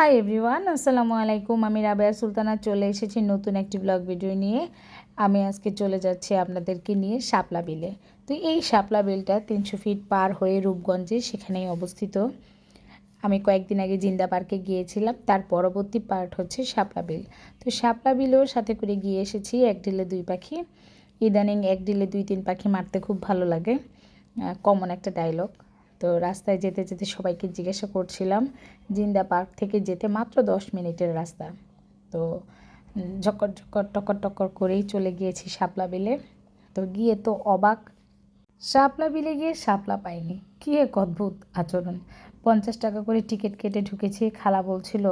Hi everyone, আসসালামু আলাইকুম। আমি রাবেয়া সুলতানা চলে এসেছি নতুন একটি ব্লগ ভিডিও নিয়ে। আমি আজকে চলে যাচ্ছি আপনাদেরকে নিয়ে শাপলা বিলে। তো এই শাপলা বিলটা 300 ফিট পার হয়ে রূপগঞ্জে, সেখানেই অবস্থিত। আমি কয়েকদিন আগে জিন্দা পার্কে গিয়েছিলাম, তার পরবর্তী পার্ট হচ্ছে শাপলা বিল। তো শাপলা বিলেও সাথে করে গিয়ে এসেছি। এক ঢিলে দুই পাখি। ইদানিং এক ঢিলে দুই তিন পাখি মারতে খুব ভালো লাগে, কমন একটা ডায়লগ। তো রাস্তায় যেতে যেতে সবাইকে জিজ্ঞাসা করছিলাম, জিন্দা পার্ক থেকে যেতে মাত্র 10 মিনিটের রাস্তা। তো ঝক্কর ঝক্কর টক্কর টক্কর করেই চলে গিয়েছি শাপলা বিলে। তো গিয়ে তো অবাক, শাপলা বিলে গিয়ে শাপলা পাইনি। কী এক অদ্ভুত আচরণ। 50 টাকা করে টিকিট কেটে ঢুকেছি। খালা বলছিল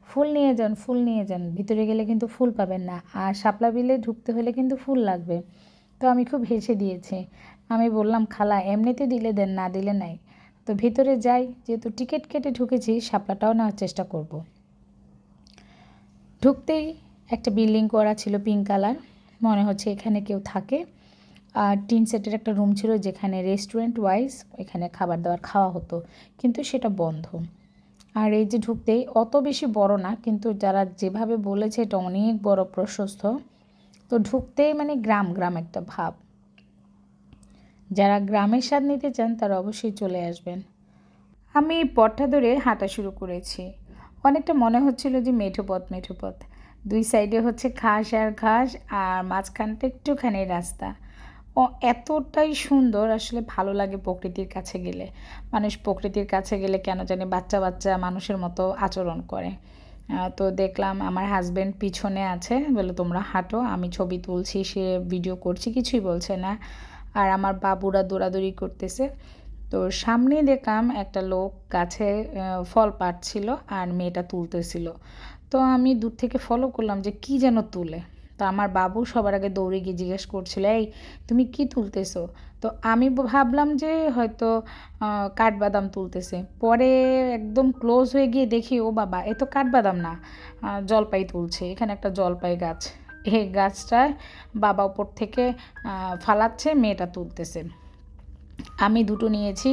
ফুল নিয়ে যান, ফুল নিয়ে যান, ভিতরে গেলে কিন্তু ফুল পাবেন না, আর শাপলা বিলে ঢুকতে হলে কিন্তু ফুল লাগবে। তো আমি খুব হেসে দিয়েছি। আমি বললাম, খালা এমনিতে দিলে দেন, না দিলে নাই। তো ভিতরে যাই, যেহেতু টিকিট কেটে ঢুকেছি, শাপলাটাও নেওয়ার চেষ্টা করব। ঢুকতেই একটা বিল্ডিং করা ছিল পিঙ্ক কালার, মনে হচ্ছে এখানে কেউ থাকে। আর টিন সেটের একটা রুম ছিল যেখানে রেস্টুরেন্ট ওয়াইজ এখানে খাবার দাবার খাওয়া হতো, কিন্তু সেটা বন্ধ। আর এই যে ঢুকতেই, অত বেশি বড় না, কিন্তু যারা যেভাবে বলেছে এটা অনেক বড় প্রশস্ত। তো ঢুকতেই মানে গ্রাম গ্রাম একটা ভাব। যারা গ্রামের স্বাদ নিতে চান তারা অবশ্যই চলে আসবেন। আমি এই পথটা ধরে হাঁটা শুরু করেছি। অনেকটা মনে হচ্ছিল যে মেঠো পথ মেঠো পথ। দুই সাইডে হচ্ছে ঘাস আর ঘাস, আর মাঝখানটা একটুখানি রাস্তা। ও এতটাই সুন্দর, আসলে ভালো লাগে প্রকৃতির কাছে গেলে। মানুষ প্রকৃতির কাছে গেলে কেন জানি বাচ্চা বাচ্চা মানুষের মতো আচরণ করে। তো দেখলাম আমার হাজব্যান্ড পিছনে আছে, বলে তোমরা হাঁটো, আমি ছবি তুলছি, সে ভিডিও করছি, কিছুই বলছে না। আর আমার বাবুরা দৌড়াদৌড়ি করতেছে। তো সামনে দেখলাম একটা লোক গাছে ফল পাড়ছিল আর মেয়েটা তুলতেছিল। তো আমি দূর থেকে ফলো করলাম যে কি যেন তুলে। তো আমার বাবু সবার আগে দৌড়ে গিয়ে জিজ্ঞেস করছিল, এই তুমি কি তুলতেছো? তো আমি ভাবলাম যে হয়তো কাঠবাদাম তুলতেছে। পরে একদম ক্লোজ হয়ে গিয়ে দেখি, ও বাবা, এ তো কাঠবাদাম না, জলপাই তুলছে। এখানে একটা জলপাই গাছ, এই গাছটায় বাবা উপর থেকে ফালাচ্ছে, মেয়েটা তুলতেছে। আমি দুটো নিয়েছি,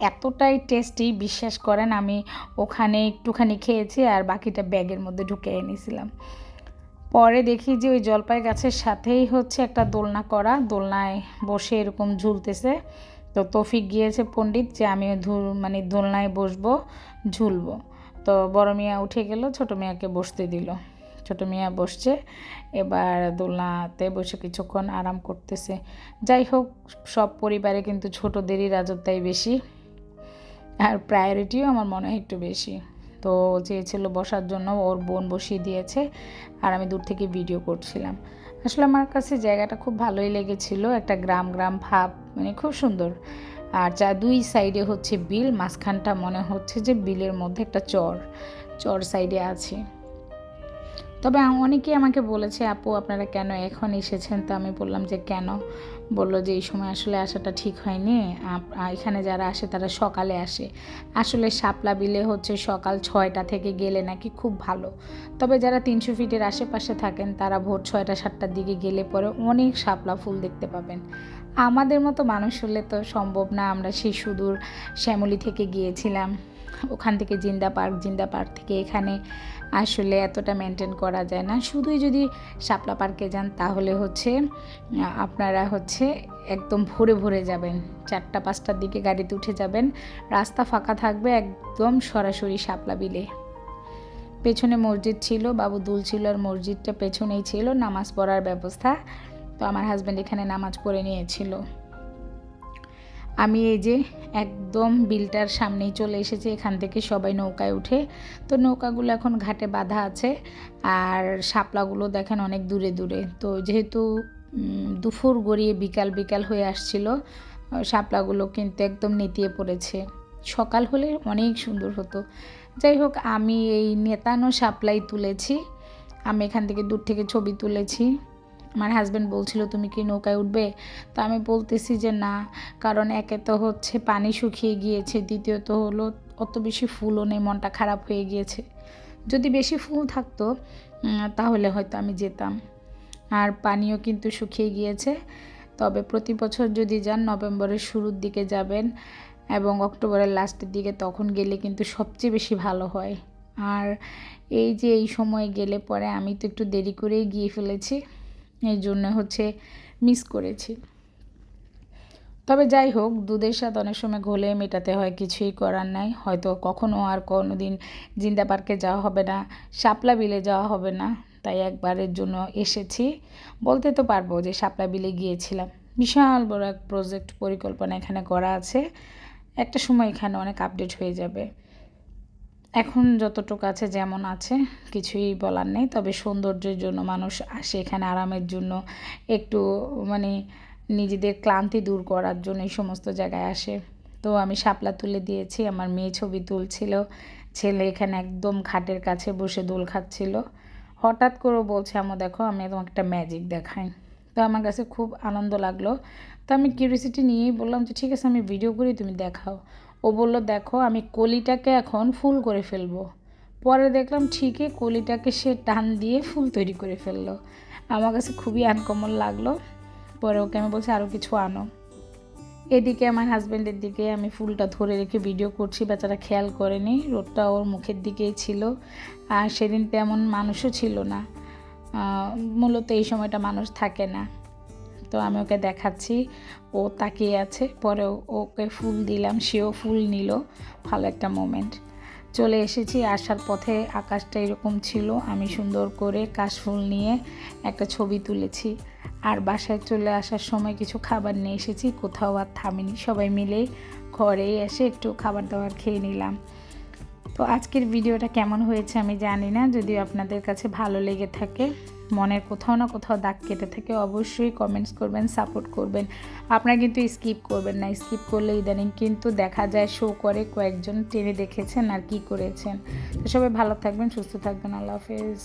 এতটাই টেস্টি, বিশ্বাস করেন। আমি ওখানে একটুখানি খেয়েছি আর বাকিটা ব্যাগের মধ্যে ঢুকে এনেছিলাম। পরে দেখি যে ওই জলপাই গাছের সাথেই হচ্ছে একটা দোলনা করা, দোলনায় বসে এরকম ঝুলতেছে। তো তৌফিক গিয়েছে পণ্ডিত যে আমি মানে দোলনায় বসবো, ঝুলবো। তো বড় মিয়া উঠে গেল, ছোটো মিয়াকে বসতে দিল। ছোটো মিয়া বসছে, এবার দোলনাতে বসে কিছুক্ষণ আরাম করতেছে। যাই হোক, সব পরিবারে কিন্তু ছোটোদেরই রাজত্বই বেশি, আর প্রায়োরিটিও আমার মনে হয় একটু বেশি। তো চেয়েছিল বসার জন্য, ওর বোন বসিয়ে দিয়েছে, আর আমি দূর থেকে ভিডিও করছিলাম। আসলে আমার কাছে জায়গাটা খুব ভালোই লেগেছিল, একটা গ্রাম গ্রাম ভাব, মানে খুব সুন্দর। আর যা দুই সাইডে হচ্ছে বিল, মাঝখানটা মনে হচ্ছে যে বিলের মধ্যে একটা চর চর সাইডে আছে। তবে অনেকেই আমাকে বলেছে, আপু আপনারা কেন এখন এসেছেন? তো আমি বললাম যে কেন, বললো যে এই সময় আসলে আসাটা ঠিক হয়নি, এখানে যারা আসে তারা সকালে আসে। আসলে শাপলা বিলে হচ্ছে সকাল 6টা থেকে গেলে নাকি খুব ভালো। তবে যারা 300 ফিটের আশেপাশে থাকেন তারা ভোর 6টা-7টার দিকে গেলে পরে অনেক শাপলা ফুল দেখতে পাবেন। আমাদের মতো মানুষ হলে তো সম্ভব না। আমরা সেই সুদূর শ্যামলী থেকে গিয়েছিলাম, ওখান থেকে জিন্দা পার্ক থেকে এখানে আসলে এতটা মেনটেন করা যায় না। শুধুই যদি শাপলা পার্কে যান তাহলে হচ্ছে আপনারা হচ্ছে একদম ভোরে ভোরে যাবেন, 4টা-5টার দিকে গাড়িতে উঠে যাবেন, রাস্তা ফাঁকা থাকবে, একদম সরাসরি শাপলা বিলে। পেছনে মসজিদ ছিল, বাবু দুল ছিল, আর মসজিদটা পেছনেই ছিল, নামাজ পড়ার ব্যবস্থা। তো আমার হাজব্যান্ড এখানে নামাজ পড়ে নিয়েছিল। আমি এই যে একদম বিলটার সামনেই চলে এসেছি, এখান থেকে সবাই নৌকায় উঠে। তো নৌকাগুলো এখন ঘাটে বাঁধা আছে, আর শাপলাগুলো দেখেন অনেক দূরে দূরে। তো যেহেতু দুপুর গড়িয়ে বিকাল বিকাল হয়ে আসছিল, শাপলাগুলো কিন্তু একদম নেতিয়ে পড়েছে। সকাল হলে অনেক সুন্দর হতো। যাই হোক, আমি এই নেতানো শাপলাই তুলেছি। আমি এখান থেকে দূর থেকে ছবি তুলেছি। আমার হাজব্যান্ড বলছিল তুমি কি নৌকায় উঠবে? তো আমি বলতেছি যে না, কারণ একে তো হচ্ছে পানি শুকিয়ে গিয়েছে, দ্বিতীয়ত হলো অত বেশি ফুলও নেই, মনটা খারাপ হয়ে গিয়েছে। যদি বেশি ফুল থাকতো তাহলে হয়তো আমি যেতাম। আর পানিও কিন্তু শুকিয়ে গিয়েছে। তবে প্রতি বছর যদি যান নভেম্বরের শুরুর দিকে যাবেন এবং অক্টোবরের লাস্টের দিকে, তখন গেলে কিন্তু সবচেয়ে বেশি ভালো হয়। আর এই যে এই সময় গেলে পরে আমি তো একটু দেরি করেই গিয়ে ফেলেছি, এই জন্য হচ্ছে মিস করেছি। তবে যাই হোক, দুধের স্বাদ অনেক সময় ঘোলে মেটাতে হয়, কিছুই করার নাই। হয়তো কখনো আর কোনো দিন জিন্দা পার্কে যাওয়া হবে না, শাপলা বিলে যাওয়া হবে না, তাই একবারের জন্য এসেছি। বলতে তো পারবো যে শাপলা বিলে গিয়েছিলাম। বিশাল বড় এক প্রজেক্ট পরিকল্পনা এখানে করা আছে, একটা সময় এখানে অনেক আপডেট হয়ে যাবে। এখন যতটুকু আছে যেমন আছে, কিছুই বলার নেই। তবে সৌন্দর্যের জন্য মানুষ আসে এখানে, আরামের জন্য, একটু মানে নিজেদের ক্লান্তি দূর করার জন্য এই সমস্ত জায়গায় আসে। তো আমি শাপলা তুলে দিয়েছি, আমার মেয়ে ছবি তুলছিল, ছেলে এখানে একদম খাটের কাছে বসে দোল খাচ্ছিল। হঠাৎ করে বলছে, আম্মু দেখো আমি তোমাকে একটা ম্যাজিক দেখাই। তো আমার কাছে খুব আনন্দ লাগলো। তো আমি কিউরিয়াসিটি নিয়েই বললাম যে ঠিক আছে আমি ভিডিও করি, তুমি দেখাও। ও বলল দেখো আমি কলিটাকে এখন ফুল করে ফেলবো। পরে দেখলাম ঠিকই কলিটাকে সে টান দিয়ে ফুল তৈরি করে ফেললো। আমার কাছে খুবই আনকমন লাগলো। পরে ওকে আমি বলছি আরও কিছু আনো। এদিকে আমার হাজব্যান্ডের দিকে আমি ফুলটা ধরে রেখে ভিডিও করছি, বেচারা খেয়াল করেনি, রোদটা ওর মুখের দিকেই ছিল। আর সেদিন তেমন মানুষও ছিল না, মূলত এই সময়টা মানুষ থাকে না। তো আমি ওকে দেখাচ্ছি, ও তাকিয়ে আছে, পরে ওকে ফুল দিলাম, সেও ফুল নিল। ভালো একটা মোমেন্ট। চলে এসেছি, আসার পথে আকাশটা এরকম ছিল, আমি সুন্দর করে কাশফুল নিয়ে একটা ছবি তুলেছি। আর বাসায় চলে আসার সময় কিছু খাবার নিয়ে এসেছি, কোথাও আর থামিনি, সবাই মিলে ঘরে এসে একটু খাবার দাবার খেয়ে নিলাম। তো আজকের ভিডিওটা কেমন হয়েছে আমি জানি না, যদিও আপনাদের কাছে ভালো লেগে থাকে, মনের কোথাও না কোথাও দাগ কেটে থাকে, অবশ্যই কমেন্টস করবেন, সাপোর্ট করবেন। আপনারা কিন্তু স্কিপ করবেন না, স্কিপ করলে ইদানিং কিন্তু দেখা যায় শো করে কয়েকজন টেনে দেখেছেন আর কি করেছেন। তো সবাই ভালো থাকবেন, সুস্থ থাকবেন, আল্লাহ হাফেজ।